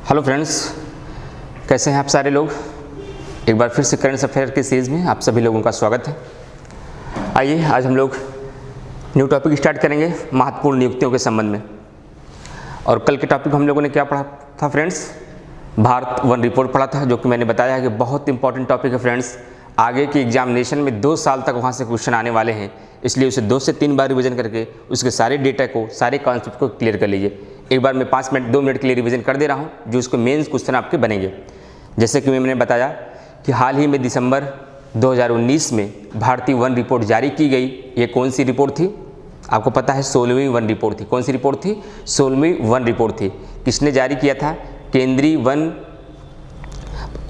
Hello friends, कैसे हैं आप सारे लोग। एक बार फिर से करंट अफेयर के सीरीज़ में आप सभी लोगों का स्वागत है। आइए आज हम लोग न्यू टॉपिक स्टार्ट करेंगे महत्वपूर्ण नियुक्तियों के संबंध में। और कल के टॉपिक हम लोगों ने क्या पढ़ा था फ्रेंड्स, भारत वन रिपोर्ट पढ़ा था, जो कि मैंने बताया है कि बहुत इंपॉर्टेंट टॉपिक है फ्रेंड्स। आगे की एग्जामिनेशन में 2 साल तक वहाँ से क्वेश्चन आने वाले हैं, इसलिए उसे 2 से 3 बार रिवीजन करके उसके सारे डेटा को, सारे कॉन्सेप्ट को क्लियर कर लीजिए। एक बार मैं 2 मिनट के लिए रिवीजन कर दे रहा हूँ, जो उसको मेंस क्वेश्चन आपके बनेंगे। जैसे कि मैंने बताया कि हाल ही में दिसंबर 2019 में भारतीय वन रिपोर्ट जारी की गई। ये कौन सी रिपोर्ट थी? आपको पता है 16वीं वन रिपोर्ट थी। कौन सी रिपोर्ट थी? 16वीं वन रिपोर्ट थी। किसने जारी किया था? केंद्रीय वन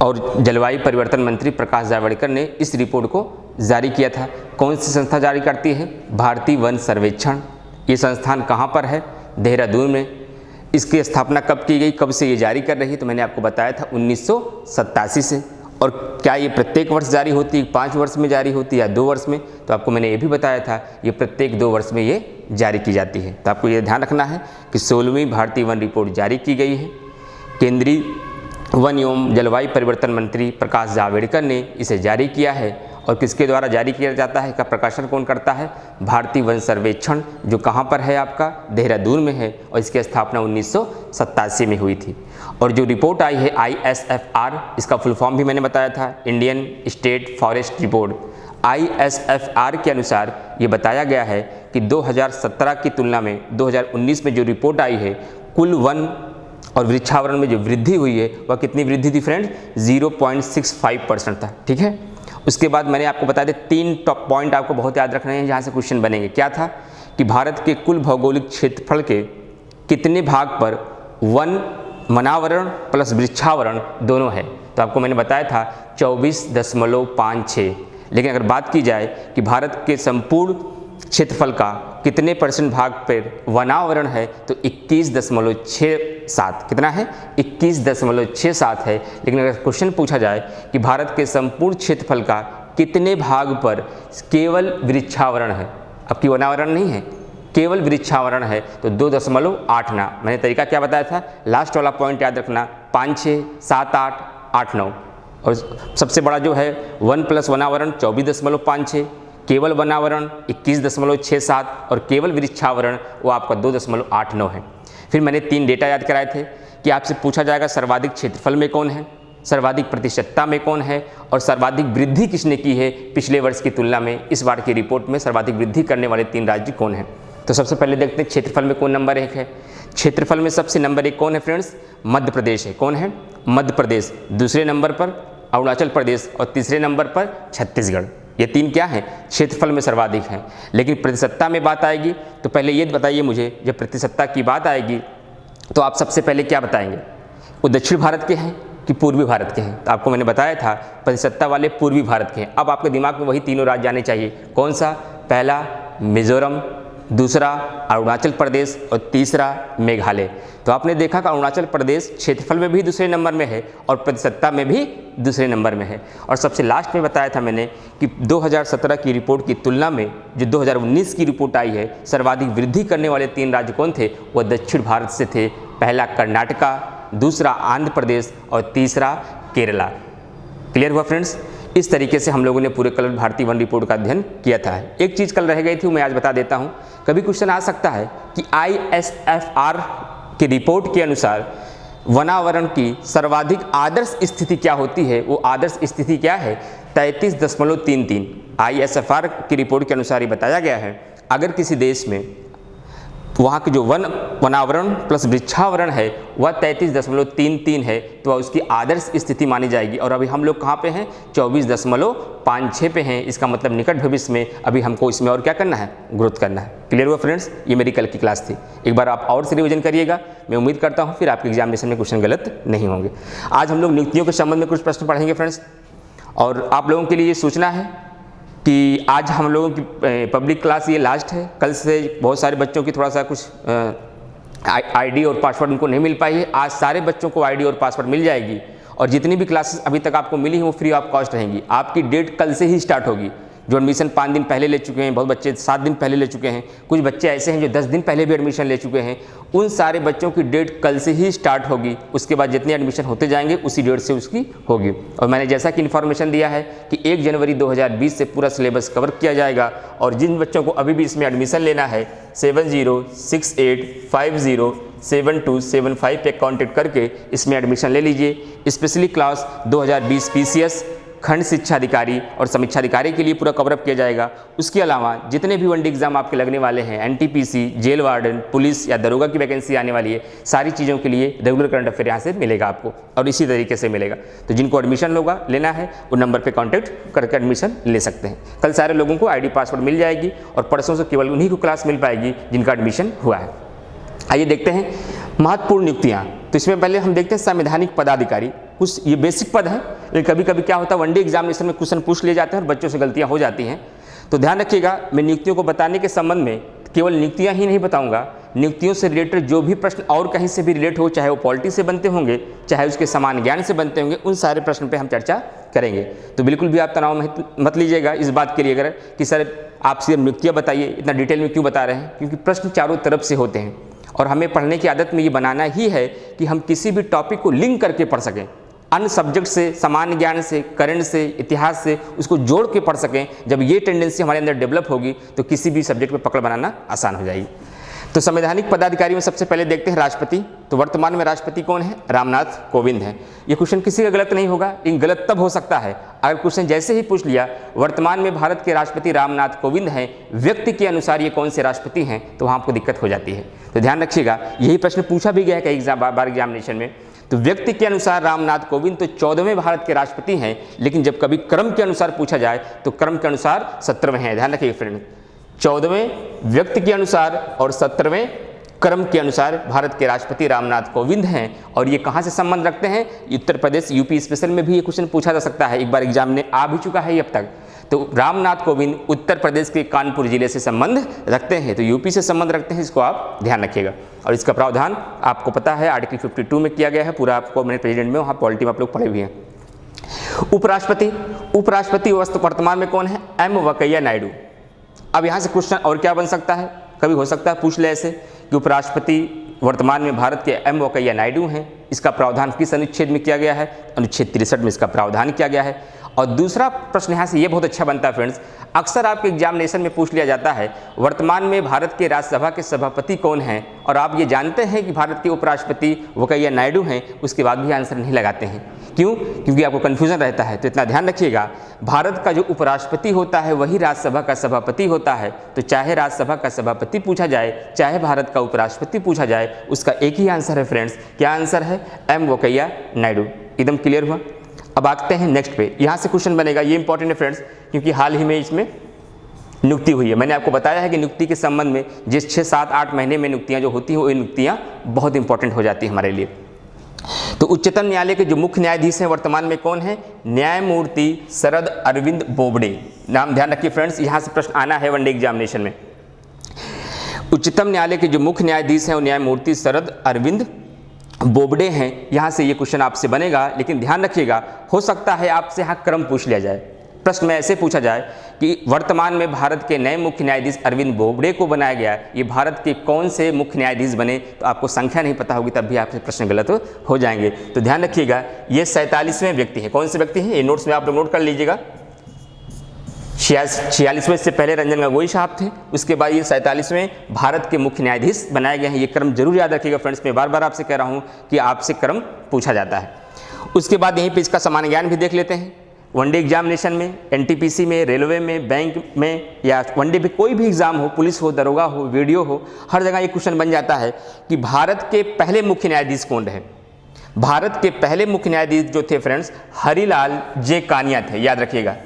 और जलवायु परिवर्तन मंत्री प्रकाश जावड़ेकर ने इस रिपोर्ट को जारी किया था। कौन सी संस्था जारी करती है? भारतीय वन सर्वेक्षण। ये संस्थान कहाँ पर है? देहरादून में। इसकी स्थापना कब की गई, कब से ये जारी कर रही है? तो मैंने आपको बताया था 1987 से। और क्या ये प्रत्येक वर्ष जारी होती है, 5 वर्ष में जारी होती है या 2 वर्ष में? तो आपको मैंने ये भी बताया था ये प्रत्येक 2 वर्ष में ये जारी की जाती है। तो आपको ये ध्यान रखना है कि 16वीं भारतीय वन रिपोर्ट जारी की गई है। केंद्रीय वन एवं जलवायु परिवर्तन मंत्री प्रकाश जावड़ेकर ने इसे जारी किया है। और किसके द्वारा जारी किया जाता है, का प्रकाशन कौन करता है? भारतीय वन सर्वेक्षण, जो कहाँ पर है आपका? देहरादून में है। और इसकी स्थापना 1987 में हुई थी। और जो रिपोर्ट आई है ISFR, इसका फुल फॉर्म भी मैंने बताया था, Indian state forest report. ISFR के अनुसार ये बताया गया है कि 2017 की तुलना में 2019 में जो रिपोर्ट आई है, कुल वन और वृक्षावरण में जो वृद्धि हुई है वह कितनी वृद्धि थी फ्रेंड्स? 0.65% था। ठीक है। उसके बाद मैंने आपको बताया था 3 टॉप पॉइंट आपको बहुत याद रखने हैं, जहाँ से क्वेश्चन बनेंगे। क्या था कि भारत के कुल भौगोलिक क्षेत्रफल के कितने भाग पर वन वनावरण प्लस वृक्षावरण दोनों है? तो आपको मैंने बताया था 24.56। लेकिन अगर बात की जाए कि भारत के संपूर्ण क्षेत्रफल का कितने % भाग पर वनावरण है, तो 21.67। कितना है? 21.67 है। लेकिन अगर क्वेश्चन पूछा जाए कि भारत के संपूर्ण क्षेत्रफल का कितने भाग पर केवल वृक्षावरण है, अब की वनावरण नहीं है, केवल वृक्षावरण है, तो 2.89। मैंने तरीका क्या बताया था? लास्ट वाला पॉइंट याद रखना, 5, 6, 7, 8, 8, 9। और सबसे बड़ा जो है वन प्लस वनावरण 24.56, केवल वनावरण 21.67 और केवल वृक्षावरण वो आपका 2.89 है। फिर मैंने 3 डेटा याद कराए थे कि आपसे पूछा जाएगा सर्वाधिक क्षेत्रफल में कौन है, सर्वाधिक प्रतिशतता में कौन है, और सर्वाधिक वृद्धि किसने की है पिछले वर्ष की तुलना में। इस बार की रिपोर्ट में सर्वाधिक वृद्धि करने वाले 3 राज्य कौन हैं? तो सबसे पहले देखते हैं क्षेत्रफल में कौन नंबर 1 है। क्षेत्रफल में सबसे नंबर 1 कौन है फ्रेंड्स? मध्य प्रदेश है। कौन है? मध्य प्रदेश। दूसरे नंबर पर अरुणाचल प्रदेश और तीसरे नंबर पर छत्तीसगढ़। ये 3 क्या हैं? क्षेत्रफल में सर्वाधिक हैं। लेकिन प्रतिशतता में बात आएगी तो पहले ये बताइए मुझे, जब प्रतिशतता की बात आएगी तो आप सबसे पहले क्या बताएंगे? वो दक्षिण भारत के हैं कि पूर्वी भारत के हैं? तो आपको मैंने बताया था प्रतिशतता वाले पूर्वी भारत के हैं। अब आपके दिमाग में वही तीनों राज्य आने चाहिए। कौन सा? पहला मिजोरम, दूसरा अरुणाचल प्रदेश और तीसरा मेघालय। तो आपने देखा कि अरुणाचल प्रदेश क्षेत्रफल में भी दूसरे नंबर में है और प्रतिशतता में भी दूसरे नंबर में है। और सबसे लास्ट में बताया था मैंने कि 2017 की रिपोर्ट की तुलना में जो 2019 की रिपोर्ट आई है, सर्वाधिक वृद्धि करने वाले 3 राज्य कौन थे? वह दक्षिण भारत से थे। पहला कर्नाटका, दूसरा आंध्र प्रदेश और तीसरा केरला। क्लियर हुआ फ्रेंड्स? इस तरीके से हम लोगों ने पूरे कल भारतीय वन रिपोर्ट का अध्ययन किया था। एक चीज़ कल रह गई थी, मैं आज बता देता हूँ। कभी क्वेश्चन आ सकता है कि ISFR की रिपोर्ट के अनुसार वनावरण की सर्वाधिक आदर्श स्थिति क्या होती है? वो आदर्श स्थिति क्या है? 33.33। ISFR की रिपोर्ट के अनुसार ये बताया गया है, अगर किसी देश में वहाँ की जो वनावरण प्लस वृक्षावरण है वह 33.33 है तो वह उसकी आदर्श स्थिति मानी जाएगी। और अभी हम लोग कहाँ पे हैं? 24.56 पे हैं। इसका मतलब निकट भविष्य में अभी हमको इसमें और क्या करना है? ग्रोथ करना है। क्लियर हुआ फ्रेंड्स? ये मेरी कल की क्लास थी। एक बार आप और से रिवीजन करिएगा। मैं उम्मीद करता हूँ फिर आपके एग्जामिनेशन में क्वेश्चन गलत नहीं होंगे। आज हम लोग नियुक्तियों के संबंध में कुछ प्रश्न पढ़ेंगे फ्रेंड्स। और आप लोगों के लिए ये सूचना है कि आज हम लोगों की पब्लिक क्लास ये लास्ट है। कल से बहुत सारे बच्चों की थोड़ा सा कुछ ID और पासवर्ड उनको नहीं मिल पाई है। आज सारे बच्चों को ID और पासवर्ड मिल जाएगी। और जितनी भी क्लासेस अभी तक आपको मिली हैं वो फ्री ऑफ कॉस्ट रहेंगी। आपकी डेट कल से ही स्टार्ट होगी। जो एडमिशन 5 दिन पहले ले चुके हैं, बहुत बच्चे 7 दिन पहले ले चुके हैं, कुछ बच्चे ऐसे हैं जो 10 दिन पहले भी एडमिशन ले चुके हैं। उन सारे बच्चों की डेट कल से ही स्टार्ट होगी, उसके बाद जितने एडमिशन होते जाएंगे उसी डेट से उसकी होगी। और मैंने जैसा कि इन्फॉर्मेशन दिया है कि 1 जनवरी 2020 से पूरा सिलेबस कवर किया जाएगा। और जिन बच्चों को अभी भी इसमें एडमिशन लेना है 7068507275 पे कॉन्टेक्ट करके इसमें एडमिशन ले लीजिए। स्पेशली क्लास 2020 PCS, खंड शिक्षा अधिकारी और समीक्षा अधिकारी के लिए पूरा कवरअप किया जाएगा। उसके अलावा जितने भी वनडे एग्जाम आपके लगने वाले हैं, NTPC, जेल वार्डन, पुलिस या दरोगा की वैकेंसी आने वाली है, सारी चीज़ों के लिए रेगुलर करंट अफेयर यहाँ से मिलेगा आपको और इसी तरीके से मिलेगा। तो जिनको एडमिशन होगा लेना है वो नंबर पर कॉन्टैक्ट करके एडमिशन ले सकते हैं। कल सारे लोगों को ID पासवर्ड मिल जाएगी और परसों से केवल उन्हीं को क्लास मिल पाएगी जिनका एडमिशन हुआ है। आइए देखते हैं महत्वपूर्ण नियुक्तियाँ। तो इसमें पहले हम देखते हैं संवैधानिक पदाधिकारी। कुछ ये बेसिक पद है, लेकिन कभी कभी क्या होता है वनडे एग्जामिनेशन में क्वेश्चन पूछ लिए जाते हैं और बच्चों से गलतियां हो जाती हैं। तो ध्यान रखिएगा, मैं नियुक्तियों को बताने के संबंध में केवल नियुक्तियां ही नहीं बताऊंगा, नियुक्तियों से रिलेटेड जो भी प्रश्न और कहीं से भी रिलेट हो, चाहे वो पॉलिटी से बनते होंगे, चाहे उसके समान ज्ञान से बनते होंगे, उन सारे प्रश्न पर हम चर्चा करेंगे। तो बिल्कुल भी आप तनाव मत लीजिएगा इस बात के लिए अगर कि सर आप सिर्फ नियुक्तियाँ बताइए, इतना डिटेल में क्यों बता रहे हैं, क्योंकि प्रश्न चारों तरफ से होते हैं और हमें पढ़ने की आदत में ये बनाना ही है कि हम किसी भी टॉपिक को लिंक करके पढ़ सकें, अन्य सब्जेक्ट से, सामान्य ज्ञान से, करंट से, इतिहास से उसको जोड़ के पढ़ सकें। जब ये टेंडेंसी हमारे अंदर डेवलप होगी तो किसी भी सब्जेक्ट में पकड़ बनाना आसान हो जाएगी। तो संवैधानिक पदाधिकारी में सबसे पहले देखते हैं राष्ट्रपति। तो वर्तमान में राष्ट्रपति कौन है? रामनाथ कोविंद है। ये क्वेश्चन किसी का गलत नहीं होगा, लेकिन गलत तब हो सकता है अगर क्वेश्चन जैसे ही पूछ लिया वर्तमान में भारत के राष्ट्रपति रामनाथ कोविंद हैं, व्यक्ति के अनुसार ये कौन से राष्ट्रपति हैं, तो वहाँ आपको दिक्कत हो जाती है। तो ध्यान रखिएगा, यही प्रश्न पूछा भी गया है कई बार एग्जामिनेशन में। तो व्यक्ति के अनुसार रामनाथ कोविंद तो 14वें भारत के राष्ट्रपति हैं, लेकिन जब कभी क्रम के अनुसार पूछा जाए तो क्रम के अनुसार 17वें हैं। ध्यान रखिएगा फ्रेंड, 14वें व्यक्ति के अनुसार और 17वें क्रम के अनुसार भारत के राष्ट्रपति रामनाथ कोविंद हैं। और ये कहाँ से संबंध रखते हैं? उत्तर प्रदेश, यूपी स्पेशल में भी ये क्वेश्चन पूछा जा सकता है, एक बार एग्जाम में आ भी चुका है अब तक। तो रामनाथ कोविंद उत्तर प्रदेश के कानपुर जिले से संबंध रखते हैं, तो यूपी से संबंध रखते हैं, इसको आप ध्यान रखिएगा। और इसका प्रावधान आपको पता है आर्टिकल 52 में किया गया है, पूरा आपको मैंने प्रेसिडेंट में वहाँ पॉलिटी में आप लोग पढ़े हुए हैं। उपराष्ट्रपति वर्तमान में कौन है? M वेंकैया नायडू। अब यहाँ से क्वेश्चन और क्या बन सकता है, कभी हो सकता है पूछ ले ऐसे कि उपराष्ट्रपति वर्तमान में भारत के M वेंकैया नायडू हैं। इसका प्रावधान किस अनुच्छेद में किया गया है? अनुच्छेद 63 में इसका प्रावधान किया गया है। और दूसरा प्रश्न यहाँ से ये बहुत अच्छा बनता है फ्रेंड्स, अक्सर आपके एग्जामिनेशन में पूछ लिया जाता है वर्तमान में भारत के राज्यसभा के सभापति कौन हैं, और आप ये जानते हैं कि भारत के उपराष्ट्रपति वेंकैया नायडू हैं, उसके बाद भी आंसर नहीं लगाते हैं। क्यों? क्योंकि आपको कन्फ्यूजन रहता है। तो इतना ध्यान रखिएगा, भारत का जो उपराष्ट्रपति होता है वही राज्यसभा का सभापति होता है। तो चाहे राज्यसभा का सभापति पूछा जाए, चाहे भारत का उपराष्ट्रपति पूछा जाए, उसका एक ही आंसर है फ्रेंड्स। क्या आंसर है? M वेंकैया नायडू। एकदम क्लियर हुआ। अब आते हैं नेक्स्ट पे, यहाँ से क्वेश्चन बनेगा, ये इंपॉर्टेंट है फ्रेंड्स, क्योंकि हाल ही में इसमें नियुक्ति हुई है। मैंने आपको बताया है कि नियुक्ति के संबंध में जिस 6, 7, 8 महीने में नियुक्तियाँ जो होती हैं वो नियुक्तियाँ बहुत इंपॉर्टेंट हो जाती हैं हमारे लिए। तो उच्चतम न्यायालय के जो मुख्य न्यायाधीश हैं वर्तमान में कौन है? न्यायमूर्ति शरद अरविंद बोबडे। नाम ध्यान रखिए फ्रेंड्स, यहाँ से प्रश्न आना है वनडे एग्जामिनेशन में। उच्चतम न्यायालय के जो मुख्य न्यायाधीश हैं वो न्यायमूर्ति शरद अरविंद बोबडे हैं। यहाँ से ये क्वेश्चन आपसे बनेगा, लेकिन ध्यान रखिएगा हो सकता है आपसे यहाँ क्रम पूछ लिया जाए। प्रश्न में ऐसे पूछा जाए कि वर्तमान में भारत के नए मुख्य न्यायाधीश अरविंद बोबडे को बनाया गया, ये भारत के कौन से मुख्य न्यायाधीश बने? तो आपको संख्या नहीं पता होगी, तब भी आपसे प्रश्न गलत हो जाएंगे। तो ध्यान रखिएगा, ये 47वें व्यक्ति हैं। कौन से व्यक्ति हैं? ये नोट्स में आप लोग नोट कर लीजिएगा। 46वें से पहले रंजन गोगोई साहब थे, उसके बाद ये 47वें भारत के मुख्य न्यायाधीश बनाए गए हैं। ये क्रम जरूर याद रखिएगा फ्रेंड्स, मैं बार बार आपसे कह रहा हूँ कि आपसे क्रम पूछा जाता है। उसके बाद यहीं पे इसका सामान्य ज्ञान भी देख लेते हैं। वनडे एग्जामिनेशन में, NTPC में, रेलवे में, बैंक में या वनडे पे कोई भी एग्जाम हो, पुलिस हो, दरोगा हो, वीडियो हो, हर जगह ये क्वेश्चन बन जाता है कि भारत के पहले मुख्य न्यायाधीश कौन रहे? भारत के पहले मुख्य न्यायाधीश जो थे फ्रेंड्स, हरिलाल जे कानिया थे। याद रखिएगा,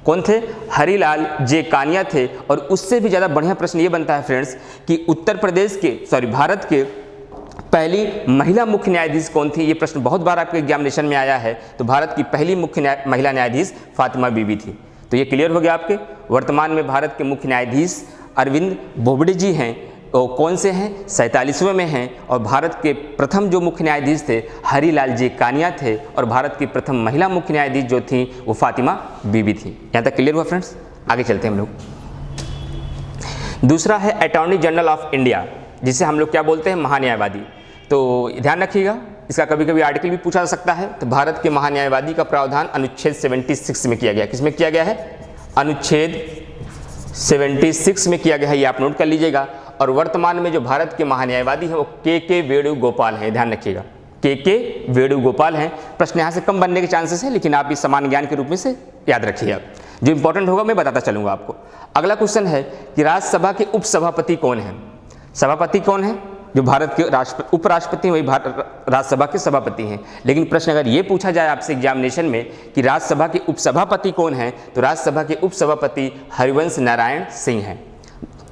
कौन थे? हरिलाल जे कानिया थे। और उससे भी ज़्यादा बढ़िया प्रश्न ये बनता है फ्रेंड्स कि भारत के पहली महिला मुख्य न्यायाधीश कौन थी? ये प्रश्न बहुत बार आपके एग्जामिनेशन में आया है। तो भारत की पहली महिला न्यायाधीश फातिमा बीबी थी। तो ये क्लियर हो गया आपके। वर्तमान में भारत के मुख्य न्यायाधीश अरविंद बोबडे जी हैं। तो कौन से हैं? 47वें में हैं। और भारत के प्रथम जो मुख्य न्यायाधीश थे हरिलाल जे कानिया थे, और भारत की प्रथम महिला मुख्य न्यायाधीश जो थी वो फातिमा बीबी थी। यहाँ तक क्लियर हुआ फ्रेंड्स? आगे चलते हैं हम लोग। दूसरा है अटॉर्नी जनरल ऑफ इंडिया, जिसे हम लोग क्या बोलते हैं, महान्यायवादी। तो ध्यान रखिएगा, इसका कभी कभी आर्टिकल भी पूछा जा सकता है। तो भारत के महान्यायवादी का प्रावधान अनुच्छेद 76 में किया गया। किसमें किया गया है? अनुच्छेद 76 में किया गया है, ये आप नोट कर लीजिएगा। और वर्तमान में जो भारत के महान्यायवादी हैं वो के वेणुगोपाल हैं। ध्यान रखिएगा, के वेणुगोपाल हैं। प्रश्न यहाँ से कम बनने के चांसेस हैं, लेकिन आप इस समान ज्ञान के रूप में से याद रखिएगा। जो इंपॉर्टेंट होगा मैं बताता चलूंगा आपको। अगला क्वेश्चन है कि राज्यसभा के उपसभापति कौन है? सभापति कौन है? जो भारत के उपराष्ट्रपति हैं वही राज्यसभा के सभापति हैं। लेकिन प्रश्न अगर ये पूछा जाए आपसे एग्जामिनेशन में कि राज्यसभा के उपसभापति कौन हैं, तो राज्यसभा के उपसभापति हरिवंश नारायण सिंह हैं।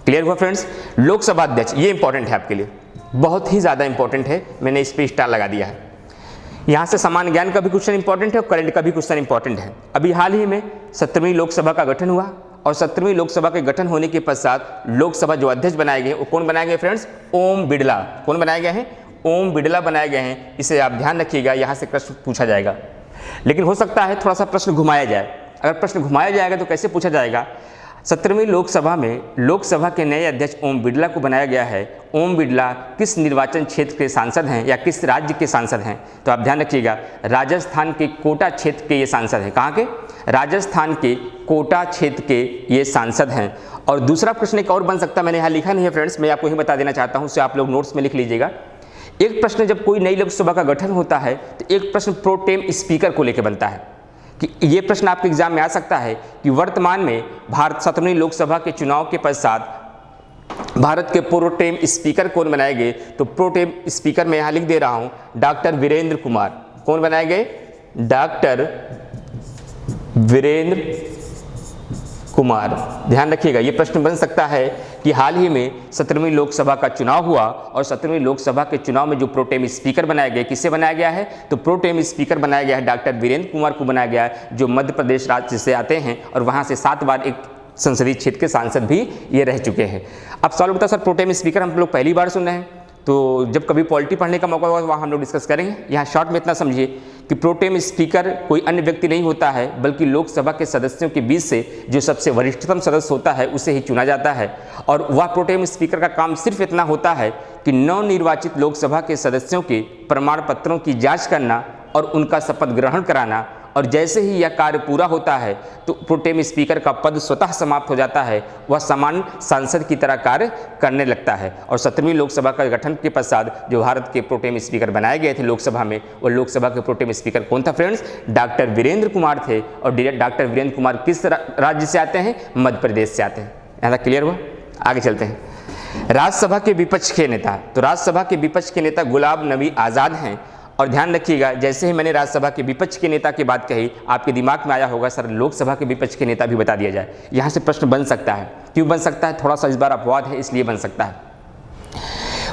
क्लियर हुआ फ्रेंड्स? लोकसभा अध्यक्ष, ये इंपॉर्टेंट है आपके लिए, बहुत ही ज़्यादा इंपॉर्टेंट है, मैंने इस पर स्टार लगा दिया है। यहाँ से सामान्य ज्ञान का भी क्वेश्चन इंपॉर्टेंट है और करंट का भी क्वेश्चन इंपॉर्टेंट है। अभी हाल ही में 17वीं लोकसभा का गठन हुआ और 17वीं लोकसभा के गठन होने के पश्चात लोकसभा जो अध्यक्ष बनाए गए वो कौन बनाए गए फ्रेंड्स? ओम बिड़ला। कौन बनाए गए हैं? ओम बिड़ला बनाए गए हैं। इसे आप ध्यान रखिएगा, यहाँ से प्रश्न पूछा जाएगा। लेकिन हो सकता है थोड़ा सा प्रश्न घुमाया जाए। अगर प्रश्न घुमाया जाएगा तो कैसे पूछा जाएगा? 17वीं लोकसभा में लोकसभा के नए अध्यक्ष ओम बिड़ला को बनाया गया है। ओम बिड़ला किस निर्वाचन क्षेत्र के सांसद हैं या किस राज्य के सांसद हैं? तो आप ध्यान रखिएगा, राजस्थान के कोटा क्षेत्र के ये सांसद हैं। कहाँ के? राजस्थान के कोटा क्षेत्र के ये सांसद हैं। और दूसरा प्रश्न एक और बन सकता है, मैंने यहाँ लिखा नहीं है फ्रेंड्स, मैं आपको ही बता देना चाहता हूँ, उसे आप लोग नोट्स में लिख लीजिएगा। एक प्रश्न जब कोई नई लोकसभा का गठन होता है तो एक प्रश्न प्रो टेम स्पीकर को लेकर बनता है कि ये प्रश्न आपके एग्जाम में आ सकता है कि वर्तमान में भारत 17वीं लोकसभा के चुनाव के पश्चात भारत के प्रो टेम स्पीकर कौन बनाए गए? तो प्रो टेम स्पीकर मैं यहाँ लिख दे रहा हूँ डॉक्टर वीरेंद्र कुमार। कौन बनाए गए? डॉक्टर वीरेंद्र कुमार। ध्यान रखिएगा, ये प्रश्न बन सकता है कि हाल ही में 17वीं लोकसभा का चुनाव हुआ और 17वीं लोकसभा के चुनाव में जो प्रोटेम स्पीकर बनाया गया, किससे बनाया गया है? तो प्रोटेम स्पीकर बनाया गया है डॉक्टर वीरेंद्र कुमार को बनाया गया है, जो मध्य प्रदेश राज्य से आते हैं और वहाँ से 7 बार एक संसदीय क्षेत्र के सांसद भी ये रह चुके हैं। अब सवाल उठता सर प्रोटेम स्पीकर हम लोग पहली बार सुन रहे हैं, तो जब कभी पॉलिटी पढ़ने का मौका होगा वहाँ हम लोग डिस्कस करेंगे। यहाँ शॉर्ट में इतना समझिए कि प्रोटेम स्पीकर कोई अन्य व्यक्ति नहीं होता है, बल्कि लोकसभा के सदस्यों के बीच से जो सबसे वरिष्ठतम सदस्य होता है उसे ही चुना जाता है। और वह प्रोटेम स्पीकर का काम सिर्फ इतना होता है कि नवनिर्वाचित लोकसभा के सदस्यों के प्रमाण पत्रों की जाँच करना और उनका शपथ ग्रहण कराना। और जैसे ही यह कार्य पूरा होता है तो प्रोटेम स्पीकर का पद स्वतः समाप्त हो जाता है, वह सामान्य सांसद की तरह कार्य करने लगता है। और 17वीं लोकसभा का गठन के पश्चात जो भारत के प्रोटेम स्पीकर बनाए गए थे लोकसभा में, वो लोकसभा के प्रोटेम स्पीकर कौन था फ्रेंड्स? डॉक्टर वीरेंद्र कुमार थे। और डॉक्टर वीरेंद्र कुमार किस राज्य से आते हैं? मध्य प्रदेश से आते हैं। यहाँ तक क्लियर हुआ? आगे चलते हैं। राज्यसभा के विपक्ष के नेता, तो राज्यसभा के विपक्ष के नेता गुलाम नबी आज़ाद हैं। और ध्यान रखिएगा, जैसे ही मैंने राज्यसभा के विपक्ष के नेता की बात कही, आपके दिमाग में आया होगा सर लोकसभा के विपक्ष के नेता भी बता दिया जाए। यहाँ से प्रश्न बन सकता है। क्यों बन सकता है? थोड़ा सा इस बार अपवाद है, इसलिए बन सकता है।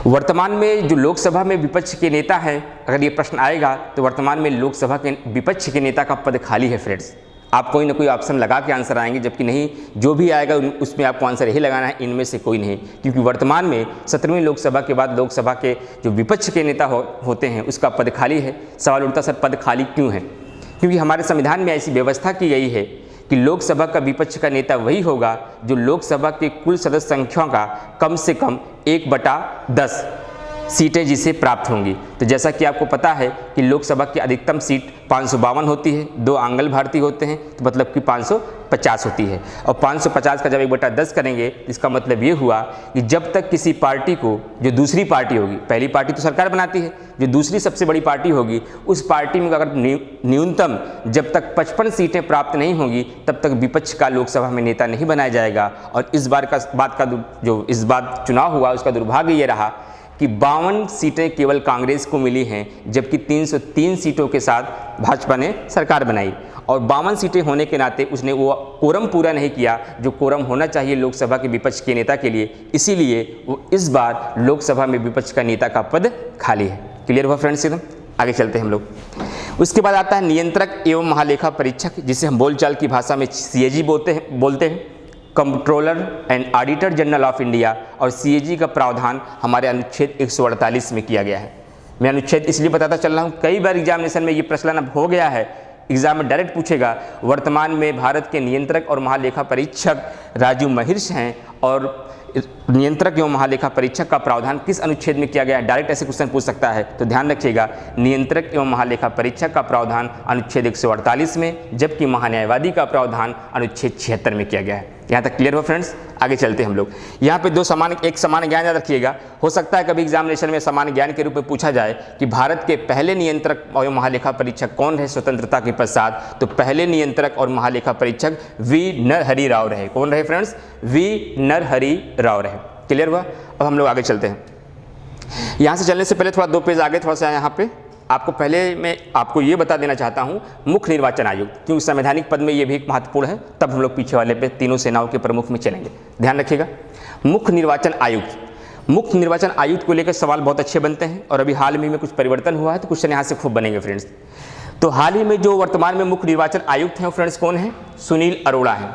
वर्तमान में जो लोकसभा में विपक्ष के नेता हैं, अगर ये प्रश्न आएगा तो वर्तमान में लोकसभा के विपक्ष के नेता का पद खाली है फ्रेंड्स। आप कोई ना कोई ऑप्शन लगा के आंसर आएंगे, जबकि नहीं, जो भी आएगा उसमें आपको आंसर यही लगाना है, इनमें से कोई नहीं। क्योंकि वर्तमान में 17वीं लोकसभा के बाद लोकसभा के जो विपक्ष के नेता होते हैं उसका पद खाली है। सवाल उठता सर पद खाली क्यों है? क्योंकि हमारे संविधान में ऐसी व्यवस्था की गई है कि लोकसभा का विपक्ष का नेता वही होगा जो लोकसभा के कुल सदस्य संख्या का कम से कम 1/10 सीटें जिसे प्राप्त होंगी। तो जैसा कि आपको पता है कि लोकसभा की अधिकतम सीट 552 होती है, 2 आंगल भारतीय होते हैं, तो मतलब कि 550 होती है। और 550 का जब 1/10 करेंगे, इसका मतलब ये हुआ कि जब तक किसी पार्टी को, जो दूसरी पार्टी होगी, पहली पार्टी तो सरकार बनाती है, जो दूसरी सबसे बड़ी पार्टी होगी, उस पार्टी में अगर न्यूनतम जब तक 55 सीटें प्राप्त नहीं होंगी, तब तक विपक्ष का लोकसभा में नेता नहीं बनाया जाएगा। और इस बार चुनाव हुआ उसका दुर्भाग्य ये रहा कि 52 सीटें केवल कांग्रेस को मिली हैं, जबकि 303 सीटों के साथ भाजपा ने सरकार बनाई। और 52 सीटें होने के नाते उसने वो कोरम पूरा नहीं किया जो कोरम होना चाहिए लोकसभा के विपक्ष के नेता के लिए, इसीलिए वो इस बार लोकसभा में विपक्ष का नेता का पद खाली है। क्लियर हुआ फ्रेंड्स? एकदम आगे चलते हैं हम लोग। उसके बाद आता है नियंत्रक एवं महालेखा परीक्षक, जिसे हम बोलचाल की भाषा में CAG बोलते हैं, controller and auditor general of India. और CAG का प्रावधान हमारे अनुच्छेद 148 में किया गया है। मैं अनुच्छेद इसलिए बताता चल रहा हूँ, कई बार एग्जामिनेशन में ये प्रश्न हो गया है एग्जाम में डायरेक्ट पूछेगा। वर्तमान में भारत के नियंत्रक और महालेखा परीक्षक राजीव महिर्ष हैं और नियंत्रक एवं महालेखा परीक्षक का प्रावधान किस अनुच्छेद में किया गया है, डायरेक्ट ऐसे क्वेश्चन पूछ सकता है। तो ध्यान रखिएगा, नियंत्रक एवं महालेखा परीक्षक का प्रावधान अनुच्छेद 148 में, जबकि महान्यायवादी का प्रावधान अनुच्छेद 76 में किया गया है। यहाँ तक क्लियर हो फ्रेंड्स? आगे चलते हैं हम लोग। यहाँ पे एक समान ज्ञान याद रखिएगा। हो सकता है कभी एग्जामिनेशन में समान ज्ञान के रूप में पूछा जाए कि भारत के पहले नियंत्रक और महालेखा परीक्षक कौन रहे स्वतंत्रता के पश्चात। तो पहले नियंत्रक और महालेखा परीक्षक वी नरहरि राव रहे। कौन रहे फ्रेंड्स? वी नरहरि राव रहे। क्लियर हुआ? अब हम लोग आगे चलते हैं। यहाँ से चलने से पहले थोड़ा 2 पेज आगे थोड़ा सा यहाँ पे आपको पहले मैं आपको ये बता देना चाहता हूँ मुख्य निर्वाचन आयुक्त, क्योंकि संवैधानिक पद में ये भी एक महत्वपूर्ण है। तब हम लोग पीछे वाले पे तीनों सेनाओं के प्रमुख में चलेंगे। ध्यान रखिएगा, मुख्य निर्वाचन आयुक्त। मुख्य निर्वाचन आयुक्त को लेकर सवाल बहुत अच्छे बनते हैं और अभी हाल ही में कुछ परिवर्तन हुआ है तो क्वेश्चन यहाँ से खूब बनेंगे फ्रेंड्स। तो हाल ही में जो वर्तमान में मुख्य निर्वाचन आयुक्त हैं फ्रेंड्स कौन है? सुनील अरोड़ा हैं।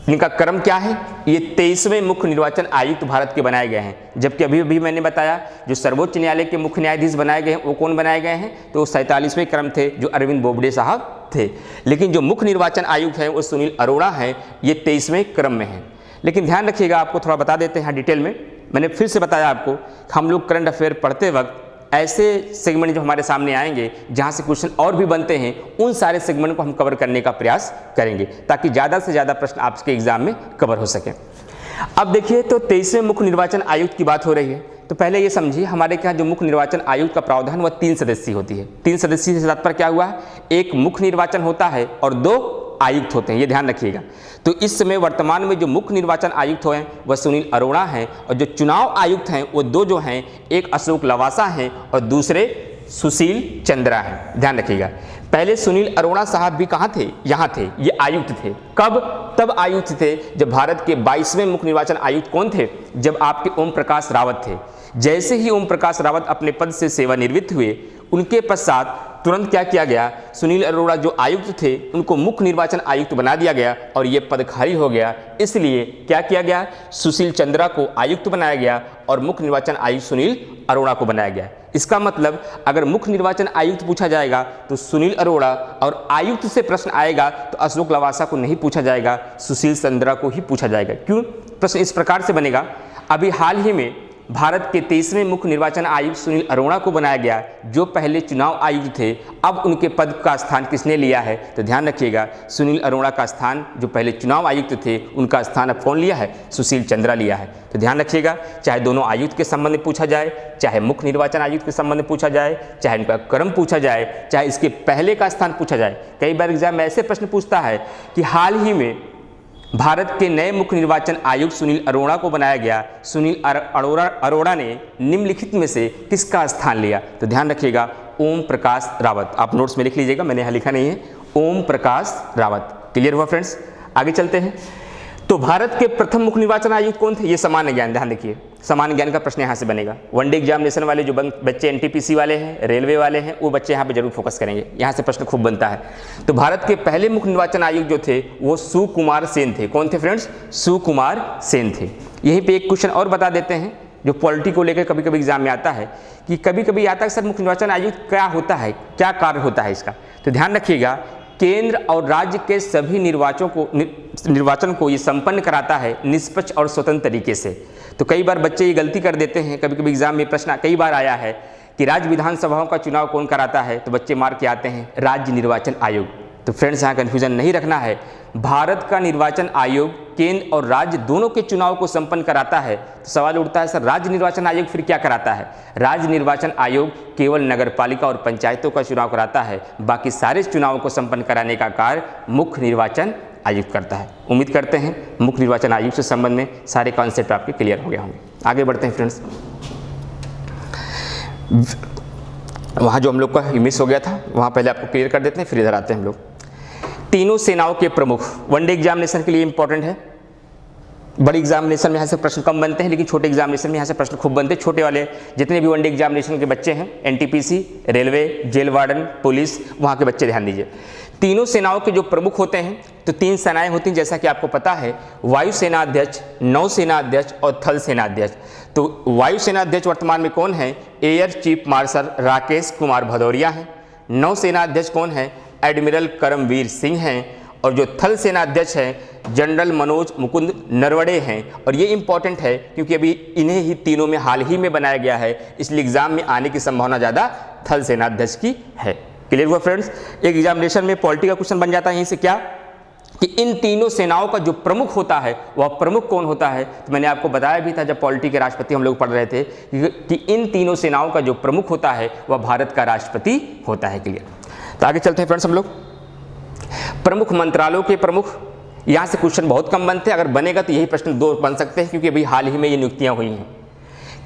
इनका क्रम क्या है? ये 23वें मुख्य निर्वाचन आयुक्त भारत के बनाए गए हैं। जबकि अभी मैंने बताया जो सर्वोच्च न्यायालय के मुख्य न्यायाधीश बनाए गए हैं वो कौन बनाए गए हैं? तो 47वें क्रम थे जो अरविंद बोबडे साहब थे। लेकिन जो मुख्य निर्वाचन आयुक्त हैं वो सुनील अरोड़ा हैं, ये 23वें क्रम में हैं। लेकिन ध्यान रखिएगा, आपको थोड़ा बता देते हैं डिटेल में। मैंने फिर से बताया आपको, हम लोग करंट अफेयर पढ़ते वक्त ऐसे सेगमेंट जो हमारे सामने आएंगे जहां से क्वेश्चन और भी बनते हैं, उन सारे सेगमेंट को हम कवर करने का प्रयास करेंगे ताकि ज़्यादा से ज़्यादा प्रश्न आपके एग्जाम में कवर हो सके। अब देखिए, तो 23वें मुख्य निर्वाचन आयुक्त की बात हो रही है। तो पहले ये समझिए, हमारे यहाँ जो मुख्य निर्वाचन आयुक्त का प्रावधान वह 3 सदस्यीय होती है। 3 सदस्यीय से तात्पर्य क्या हुआ? एक मुख्य निर्वाचन होता है और 2 आयुक्त होते हैं, ये ध्यान रखिएगा। तो इस समय वर्तमान में जो मुख्य निर्वाचन आयुक्त हैं वह सुनील अरोड़ा हैं और जो चुनाव आयुक्त हैं वो 2 जो हैं, एक अशोक लवासा हैं और दूसरे सुशील चंद्रा हैं। ध्यान रखिएगा, पहले सुनील अरोड़ा साहब भी कहाँ थे? यहाँ थे, ये आयुक्त थे। कब? तब आयुक्त थे जब भारत के 22वें मुख्य निर्वाचन आयुक्त कौन थे? जब आपके ओम प्रकाश रावत थे। जैसे ही ओम प्रकाश रावत अपने पद से सेवानिवृत्त हुए, उनके पश्चात तुरंत क्या किया गया? सुनील अरोड़ा जो आयुक्त थे उनको मुख्य निर्वाचन आयुक्त बना दिया गया और ये पद खाली हो गया। इसलिए क्या किया गया? सुशील चंद्रा को आयुक्त बनाया गया और मुख्य निर्वाचन आयुक्त सुनील अरोड़ा को बनाया गया। इसका मतलब अगर मुख्य निर्वाचन आयुक्त पूछा जाएगा तो सुनील अरोड़ा, और आयुक्त से प्रश्न आएगा तो अशोक लवासा को नहीं पूछा जाएगा, सुशील चंद्रा को ही पूछा जाएगा। क्यों? प्रश्न इस प्रकार से बनेगा, अभी हाल ही में भारत के 23वें मुख्य निर्वाचन आयुक्त सुनील अरोड़ा को बनाया गया, जो पहले चुनाव आयुक्त थे। अब उनके पद का स्थान किसने लिया है? तो ध्यान रखिएगा, सुनील अरोड़ा का स्थान जो पहले चुनाव आयुक्त थे उनका स्थान अब कौन लिया है? सुशील चंद्रा लिया है। तो ध्यान रखिएगा, चाहे दोनों आयुक्त के संबंध में पूछा जाए, चाहे मुख्य निर्वाचन आयुक्त के संबंध में पूछा जाए, चाहे इनका क्रम पूछा जाए, चाहे इसके पहले का स्थान पूछा जाए। कई बार एग्जाम में ऐसे प्रश्न पूछता है कि हाल ही में भारत के नए मुख्य निर्वाचन आयुक्त सुनील अरोड़ा को बनाया गया, सुनील अरोड़ा ने निम्नलिखित में से किसका स्थान लिया? तो ध्यान रखिएगा, ओम प्रकाश रावत। आप नोट्स में लिख लीजिएगा, मैंने यहाँ लिखा नहीं है, ओम प्रकाश रावत। क्लियर हुआ फ्रेंड्स? आगे चलते हैं। तो भारत के प्रथम मुख्य निर्वाचन आयुक्त कौन थे? ये सामान्य ज्ञान, ध्यान देखिए, सामान्य ज्ञान का प्रश्न यहाँ से बनेगा। वनडे एग्जामिनेशन वाले जो बच्चे एनटीपीसी वाले हैं, रेलवे वाले हैं, वो बच्चे यहाँ पे जरूर फोकस करेंगे, यहाँ से प्रश्न खूब बनता है। तो भारत के पहले मुख्य निर्वाचन आयुक्त जो थे वो सुकुमार सेन थे। कौन थे फ्रेंड्स? सुकुमार सेन थे। यहीं पे एक क्वेश्चन और बता देते हैं जो पॉलिटी को लेकर कभी कभी एग्जाम में आता है कि कभी आता है सर मुख्य निर्वाचन आयुक्त क्या होता है, क्या कार्य होता है इसका? तो ध्यान रखिएगा, केंद्र और राज्य के सभी निर्वाचन को ये संपन्न कराता है निष्पक्ष और स्वतंत्र तरीके से। तो कई बार बच्चे ये गलती कर देते हैं, कभी कभी एग्जाम में प्रश्न कई बार आया है कि राज्य विधानसभाओं का चुनाव कौन कराता है? तो बच्चे मार्क के आते हैं राज्य निर्वाचन आयोग। तो फ्रेंड्स यहाँ कन्फ्यूजन नहीं रखना है, भारत का निर्वाचन आयोग केंद्र और राज्य दोनों के चुनाव को संपन्न कराता है। तो सवाल उठता है सर राज्य निर्वाचन आयोग फिर क्या कराता है? राज्य निर्वाचन आयोग केवल नगरपालिका और पंचायतों का चुनाव कराता है, बाकी सारे चुनावों को संपन्न कराने का कार्य मुख्य निर्वाचन आयुक्त करता है। उम्मीद करते हैं मुख्य निर्वाचन आयुक्त से संबंध में सारे कॉन्सेप्ट आपके क्लियर हो गए होंगे। आगे बढ़ते हैं फ्रेंड्स, वहाँ जो हम लोग का मिस हो गया था वहाँ पहले आपको क्लियर कर देते हैं, फिर इधर आते हैं हम लोग। तीनों सेनाओं के प्रमुख वनडे एग्जामिनेशन के लिए इंपॉर्टेंट है। बड़ी एग्जामिनेशन में यहाँ से प्रश्न कम बनते हैं, लेकिन छोटे एग्जामिनेशन में यहाँ से प्रश्न खूब बनते हैं। छोटे वाले जितने भी वनडे एग्जामिनेशन के बच्चे हैं, NTPC, railway, jail warden, police, वहाँ के बच्चे ध्यान दीजिए। तीनों सेनाओं के जो प्रमुख होते हैं, तो 3 सेनाएं होती हैं जैसा कि आपको पता है, वायुसेना अध्यक्ष, नौसेना अध्यक्ष और थल सेना अध्यक्ष। तो वायुसेना अध्यक्ष वर्तमान में कौन है? Air chief marshal Rakesh Kumar Bhadauria हैं। नौसेना अध्यक्ष कौन है? एडमिरल करमवीर सिंह हैं, और जो थल सेना अध्यक्ष हैं जनरल मनोज मुकुंद नरवणे हैं। और ये इंपॉर्टेंट है क्योंकि अभी इन्हें ही तीनों में हाल ही में बनाया गया है, इसलिए एग्जाम में आने की संभावना ज़्यादा थल सेना अध्यक्ष की है। क्लियर हुआ फ्रेंड्स? एक एग्जामिनेशन में पॉलिटी का क्वेश्चन बन जाता है यहीं से क्या कि इन तीनों सेनाओं का जो प्रमुख होता है वह प्रमुख कौन होता है। तो मैंने आपको बताया भी था जब पॉलिटी के राष्ट्रपति हम लोग पढ़ रहे थे कि इन तीनों सेनाओं का जो प्रमुख होता है वह भारत का राष्ट्रपति होता है। क्लियर? तो आगे चलते हैं फ्रेंड्स हम लोग। प्रमुख मंत्रालयों के प्रमुख, यहाँ से क्वेश्चन बहुत कम बनते हैं, अगर बनेगा तो यही प्रश्न 2 बन सकते हैं क्योंकि अभी हाल ही में ये नियुक्तियाँ हुई हैं।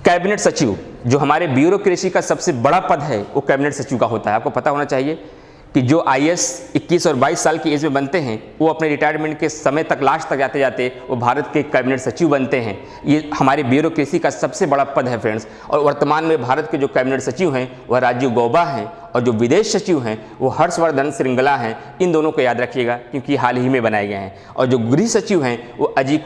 कैबिनेट सचिव, जो हमारे ब्यूरोक्रेसी का सबसे बड़ा पद है वो कैबिनेट सचिव का होता है। आपको पता होना चाहिए कि जो IAS 21 और 22 साल की एज में बनते हैं वो अपने रिटायरमेंट के समय तक, लास्ट तक जाते जाते वो भारत के कैबिनेट सचिव बनते हैं। ये हमारे ब्यूरोक्रेसी का सबसे बड़ा पद है फ्रेंड्स। और वर्तमान में भारत के जो कैबिनेट सचिव हैं वह राजीव गौबा हैं, और जो विदेश सचिव हैं वो हर्षवर्धन श्रृंगला हैं। इन दोनों को याद रखिएगा क्योंकि हाल ही में बनाए गए हैं। और जो गृह सचिव हैं वो अजय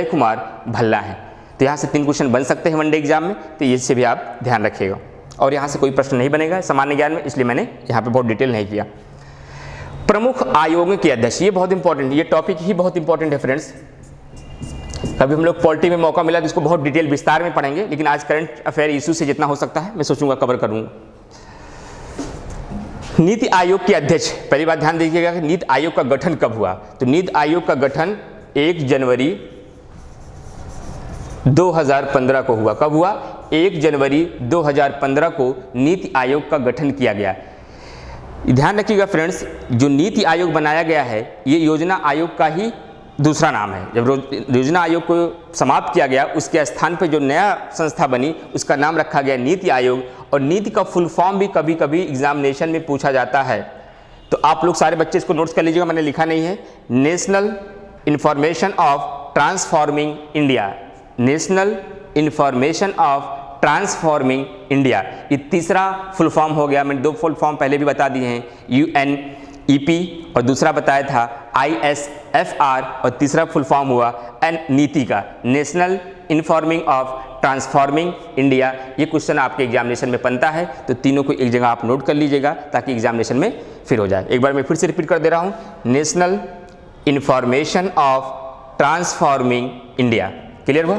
कुमार भल्ला हैं। तो यहाँ से 3 क्वेश्चन बन सकते हैं वनडे एग्जाम में, तो इससे भी आप ध्यान रखिएगा। और यहाँ से कोई प्रश्न नहीं बनेगा सामान्य ज्ञान में, इसलिए मैंने यहाँ पे बहुत डिटेल नहीं किया। प्रमुख आयोगों के अध्यक्ष, ये बहुत इंपॉर्टेंट, ये टॉपिक ही बहुत इंपॉर्टेंट है फ्रेंड्स। कभी हम लोग पॉलिटी में मौका मिला तो इसको बहुत डिटेल विस्तार में पढ़ेंगे, लेकिन आज करंट अफेयर इशू से जितना हो सकता है मैं सोचूंगा कवर करूंगा। नीति आयोग के अध्यक्ष, पहली बात ध्यान दीजिएगा कि नीति आयोग का गठन कब हुआ। तो नीति आयोग का गठन 1 जनवरी 2015 को हुआ। कब हुआ? 1 जनवरी 2015 को नीति आयोग का गठन किया गया। ध्यान रखिएगा फ्रेंड्स, जो नीति आयोग बनाया गया है ये योजना आयोग का ही दूसरा नाम है। जब योजना आयोग को समाप्त किया गया उसके स्थान पर जो नया संस्था बनी उसका नाम रखा गया नीति आयोग। और नीति का फुल फॉर्म भी कभी कभी एग्जामिनेशन में पूछा जाता है, तो आप लोग सारे बच्चे इसको नोट्स कर लीजिएगा, मैंने लिखा नहीं है। National information of transforming India, national information of transforming India, ये तीसरा फुल फॉर्म हो गया। मैंने 2 फुल फॉर्म पहले भी बता दिए हैं, UNEP और दूसरा बताया था ISFR, और तीसरा फुल फॉर्म हुआ नीति का, national informing of transforming India. ये क्वेश्चन आपके एग्जामिनेशन में बनता है, तो तीनों को एक जगह आप नोट कर लीजिएगा ताकि एग्जामिनेशन में फिर हो जाए। एक बार मैं फिर से रिपीट कर दे रहा हूँ, national information of transforming India. Clear हुआ?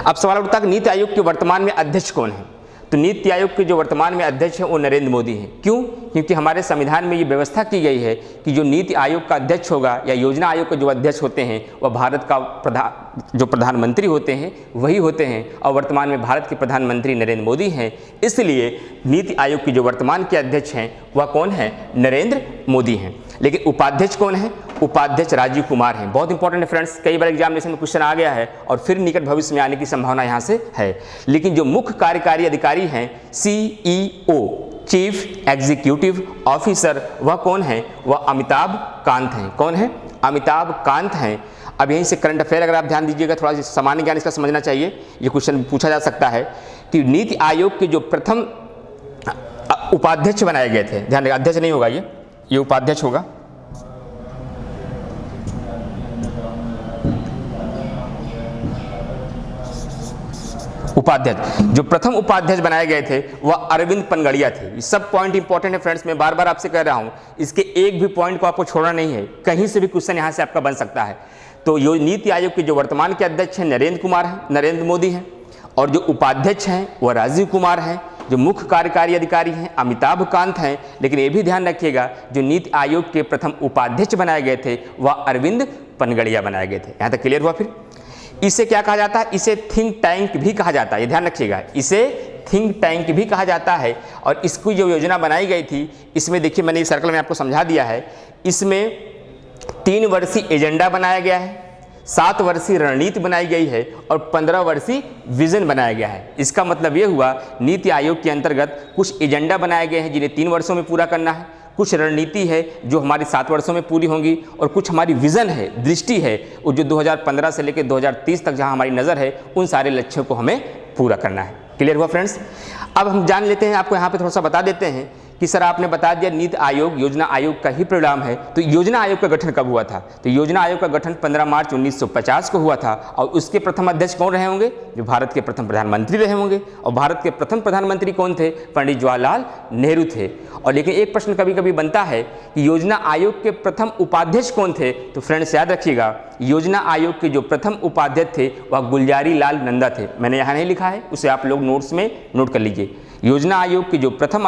अब सवाल उठता है कि नीति आयोग के वर्तमान में अध्यक्ष कौन है। तो नीति आयोग के जो वर्तमान में अध्यक्ष हैं वो नरेंद्र मोदी हैं। क्यों? क्योंकि हमारे संविधान में ये व्यवस्था की गई है कि जो नीति आयोग का अध्यक्ष होगा या योजना आयोग के जो अध्यक्ष होते हैं वह भारत का जो प्रधानमंत्री होते हैं वही होते हैं, और वर्तमान में भारत के प्रधानमंत्री नरेंद्र मोदी हैं। इसलिए नीति आयोग के जो वर्तमान के अध्यक्ष हैं वह कौन है? नरेंद्र मोदी हैं। लेकिन उपाध्यक्ष कौन है? उपाध्यक्ष राजीव कुमार हैं। बहुत इंपॉर्टेंट है फ्रेंड्स, कई बार एग्जामिनेशन में क्वेश्चन आ गया है और फिर निकट भविष्य में आने की संभावना यहाँ से है। लेकिन जो मुख्य कार्यकारी अधिकारी हैं CEO, चीफ एग्जीक्यूटिव ऑफिसर, वह कौन है? वह अमिताभ कांत हैं। कौन है? अमिताभ कांत हैं। अब यहीं से करंट अफेयर अगर आप ध्यान दीजिएगा, थोड़ा सा सामान्य ज्ञान इसका समझना चाहिए, ये क्वेश्चन पूछा जा सकता है कि नीति आयोग के जो प्रथम उपाध्यक्ष बनाए गए थे, ध्यान रखिए अध्यक्ष नहीं होगा, ये उपाध्यक्ष होगा। उपाध्यक्ष, जो प्रथम उपाध्यक्ष बनाए गए थे वह अरविंद पनगड़िया थे। ये सब पॉइंट इंपॉर्टेंट है फ्रेंड्स, मैं बार बार आपसे कह रहा हूं, इसके एक भी पॉइंट को आपको छोड़ना नहीं है, कहीं से भी क्वेश्चन यहां से आपका बन सकता है। तो ये नीति आयोग के जो वर्तमान के अध्यक्ष हैं नरेंद्र मोदी हैं, और जो उपाध्यक्ष हैं वह राजीव कुमार हैं, जो मुख्य कार्यकारी अधिकारी हैं अमिताभ कांत हैं। लेकिन ये भी ध्यान रखिएगा जो नीति आयोग के प्रथम उपाध्यक्ष बनाए गए थे वह अरविंद पनगड़िया बनाए गए थे। यहाँ तक क्लियर हुआ? फिर इसे क्या कहा जाता है? इसे थिंक टैंक भी कहा जाता है, ये ध्यान रखिएगा, इसे थिंक टैंक भी कहा जाता है। और इसकी जो योजना बनाई गई थी, इसमें देखिए मैंने इस सर्कल में आपको समझा दिया है, इसमें 3 वर्षीय एजेंडा बनाया गया है, 7 वर्षीय रणनीति बनाई गई है और 15 वर्षीय विजन बनाया गया है। इसका मतलब ये हुआ नीति आयोग के अंतर्गत कुछ एजेंडा बनाए गए हैं जिन्हें 3 वर्षों में पूरा करना है, कुछ रणनीति है जो हमारी 7 वर्षों में पूरी होंगी, और कुछ हमारी विजन है, दृष्टि है, वो जो 2015 से लेकर 2030 तक जहां हमारी नज़र है उन सारे लक्ष्यों को हमें पूरा करना है। क्लियर हुआ फ्रेंड्स? अब हम जान लेते हैं, आपको यहाँ पे थोड़ा सा बता देते हैं कि सर आपने बता दिया नीति आयोग योजना आयोग का ही परिणाम है, तो योजना आयोग का गठन कब हुआ था? तो योजना आयोग का गठन 15 मार्च 1950 को हुआ था और उसके प्रथम अध्यक्ष कौन रहे होंगे? जो भारत के प्रथम प्रधानमंत्री रहे होंगे। और भारत के प्रथम प्रधानमंत्री कौन थे? पंडित जवाहरलाल नेहरू थे। और लेकिन एक प्रश्न कभी कभी बनता है कि योजना आयोग के प्रथम उपाध्यक्ष कौन थे? तो फ्रेंड्स याद रखिएगा, योजना आयोग के जो प्रथम उपाध्यक्ष थे वह गुलजारी लाल नंदा थे। मैंने यहाँ नहीं लिखा है, उसे आप लोग नोट्स में नोट कर लीजिए। योजना आयोग के जो प्रथम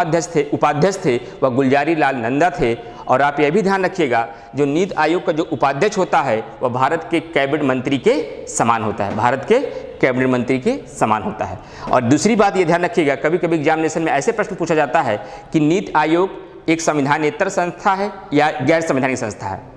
उपाध्यक्ष थे वह गुलजारी लाल नंदा थे। और आप यह भी ध्यान रखिएगा, जो नीति आयोग का जो उपाध्यक्ष होता है वह भारत के कैबिनेट मंत्री के समान होता है, भारत के कैबिनेट मंत्री के समान होता है। और दूसरी बात ये ध्यान रखिएगा, कभी कभी एग्जामिनेशन में ऐसे प्रश्न पूछा जाता है कि नीति आयोग एक संविधानेतर संस्था है या गैर संवैधानिक संस्था है।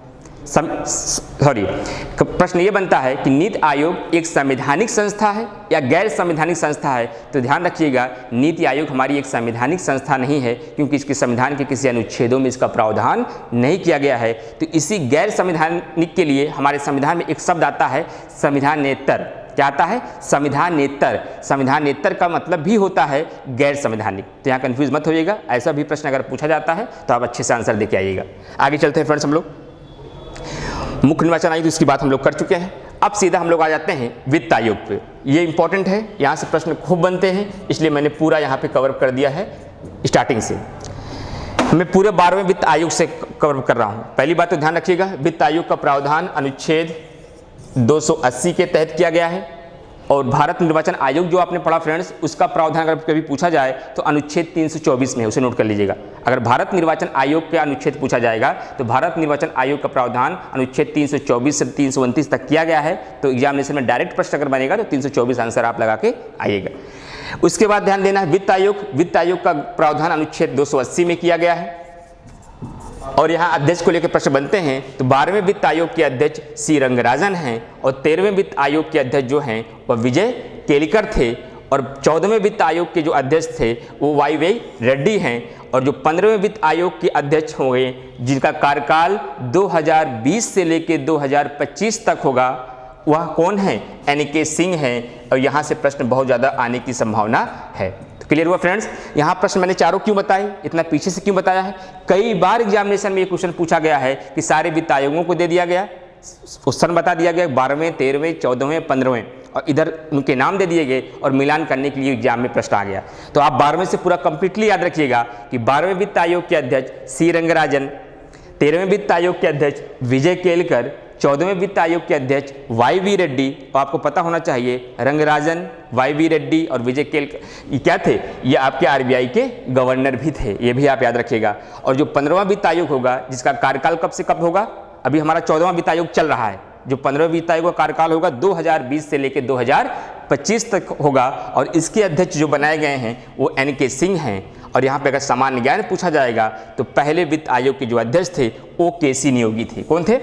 प्रश्न ये बनता है कि नीति आयोग एक संवैधानिक संस्था है या गैर संवैधानिक संस्था है। तो ध्यान रखिएगा, नीति आयोग हमारी एक संवैधानिक संस्था नहीं है, क्योंकि इसके संविधान के किसी अनुच्छेदों में इसका प्रावधान नहीं किया गया है। तो इसी गैर संवैधानिक के लिए हमारे संविधान में एक शब्द आता है संविधानेतर। क्या आता है? संविधानेतर। संविधानेतर का मतलब भी होता है गैर संवैधानिक। तो यहाँ कंफ्यूज मत होइएगा, ऐसा भी प्रश्न अगर पूछा जाता है तो आप अच्छे से आंसर देके आइएगा। आगे चलते हैं फ्रेंड्स, हम लोग मुख्य निर्वाचन आयोग इसकी बात हम लोग कर चुके हैं। अब सीधा हम लोग आ जाते हैं वित्त आयोग पे। ये इंपॉर्टेंट है, यहाँ से प्रश्न खूब बनते हैं, इसलिए मैंने पूरा यहाँ पे कवर कर दिया है स्टार्टिंग से। मैं पूरे 12वें वित्त आयोग से कवर कर रहा हूँ। पहली बात तो ध्यान रखिएगा, वित्त आयोग का प्रावधान अनुच्छेद 280 के तहत किया गया है। और भारत निर्वाचन आयोग जो आपने पढ़ा फ्रेंड्स, उसका प्रावधान अगर कभी पूछा जाए तो अनुच्छेद 324 में, उसे नोट कर लीजिएगा। अगर भारत निर्वाचन आयोग के अनुच्छेद पूछा जाएगा तो भारत निर्वाचन आयोग का प्रावधान अनुच्छेद 324 से 329 तक किया गया है। तो एग्जामिनेशन में डायरेक्ट प्रश्न अगर बनेगा तो 324 आंसर आप लगा के आइएगा। उसके बाद ध्यान देना है वित्त आयोग का प्रावधान अनुच्छेद 280 में किया गया है। और यहाँ अध्यक्ष को लेकर प्रश्न बनते हैं तो 12वें वित्त आयोग के अध्यक्ष सी रंगराजन हैं और 13वें वित्त आयोग के अध्यक्ष जो हैं वह विजय केलकर थे। और 14वें वित्त आयोग के जो अध्यक्ष थे वो वाई रेड्डी हैं। और जो 15वें वित्त आयोग के अध्यक्ष होंगे जिनका कार्यकाल 2020 से लेकर 2025 तक होगा, वह कौन है? NK सिंह हैं। और यहाँ से प्रश्न बहुत ज़्यादा आने की संभावना है। क्लियर हुआ फ्रेंड्स? यहाँ प्रश्न मैंने चारों क्यों बताए, इतना पीछे से क्यों बताया है? कई बार एग्जामिनेशन में ये क्वेश्चन पूछा गया है कि सारे वित्त आयोगों को दे दिया गया, क्वेश्चन बता दिया गया 12वें, 13वें, 14वें, 15वें, और इधर उनके नाम दे दिए गए और मिलान करने के लिए एग्जाम में प्रश्न आ गया। तो आप 12वें से पूरा कंप्लीटली याद रखिएगा कि 12वें वित्त आयोग के अध्यक्ष सी रंगराजन, 13वें वित्त आयोग के अध्यक्ष विजय केलकर, 14वें वित्त आयोग के अध्यक्ष YV रेड्डी। तो आपको पता होना चाहिए रंगराजन, YV रेड्डी और विजय केलकर ये क्या थे? ये आपके RBI के गवर्नर भी थे, ये भी आप याद रखिएगा। और जो 15वां वित्त आयोग होगा जिसका कार्यकाल कब से कब होगा, अभी हमारा 14वां वित्त आयोग चल रहा है, जो 15वें वित्त आयोग का कार्यकाल होगा 2020 से लेकर 2025 तक होगा। और इसके अध्यक्ष जो बनाए गए हैं वो NK सिंह हैं। और यहाँ पे अगर सामान्य ज्ञान पूछा जाएगा तो पहले वित्त आयोग के जो अध्यक्ष थे वो KC नियोगी थे। कौन थे?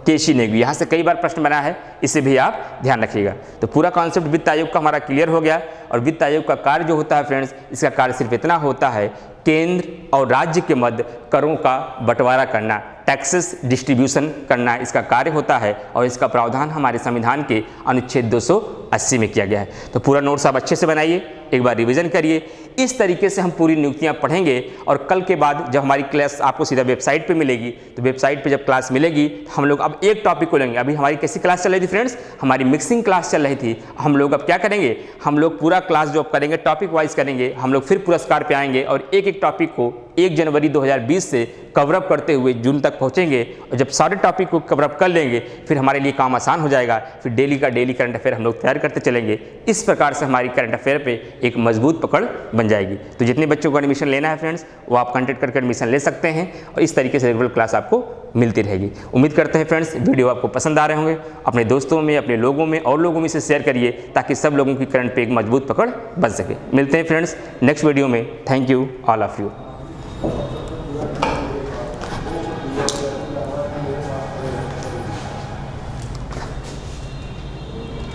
KC नियोगी। यहाँ से कई बार प्रश्न बना है, इसे भी आप ध्यान रखिएगा। तो पूरा कॉन्सेप्ट वित्त आयोग का हमारा क्लियर हो गया। और वित्त आयोग का कार्य जो होता है फ्रेंड्स, इसका कार्य सिर्फ इतना होता है, केंद्र और राज्य के मध्य करों का बंटवारा करना, टैक्सेस डिस्ट्रीब्यूशन करना इसका कार्य होता है। और इसका प्रावधान हमारे संविधान के अनुच्छेद 280 में किया गया है। तो पूरा नोट्स आप अच्छे से बनाइए, एक बार रिवीजन करिए। इस तरीके से हम पूरी नियुक्तियां पढ़ेंगे। और कल के बाद जब हमारी क्लास आपको सीधा वेबसाइट पे मिलेगी, तो वेबसाइट पे जब क्लास मिलेगी हम लोग अब एक टॉपिक को लेंगे। अभी हमारी कैसी क्लास चल रही थी फ्रेंड्स? हमारी मिक्सिंग क्लास चल रही थी। हम लोग अब क्या करेंगे, हम लोग पूरा क्लास जो अब करेंगे टॉपिक वाइज करेंगे। हम लोग फिर पुरस्कार पे आएंगे और एक एक टॉपिक को 1 जनवरी 2020 से कवरअप करते हुए जून तक पहुंचेंगे। और जब सारे टॉपिक को कवरअप कर लेंगे फिर हमारे लिए काम आसान हो जाएगा। फिर डेली का डेली करंट अफेयर हम लोग तैयार करते चलेंगे। इस प्रकार से हमारी करंट अफेयर पे एक मजबूत पकड़ बन जाएगी। तो जितने बच्चों को एडमिशन लेना है फ्रेंड्स, वो आप कॉन्टैक्ट करके एडमिशन ले सकते हैं। और इस तरीके से रेगुलर क्लास आपको मिलती रहेगी। उम्मीद करते हैं फ्रेंड्स वीडियो आपको पसंद आ रहे होंगे। अपने दोस्तों में, अपने लोगों में और लोगों में इसे शेयर करिए ताकि सब लोगों की करंट पे एक मजबूत पकड़ बन सके। मिलते हैं फ्रेंड्स नेक्स्ट वीडियो में। Thank you all of you.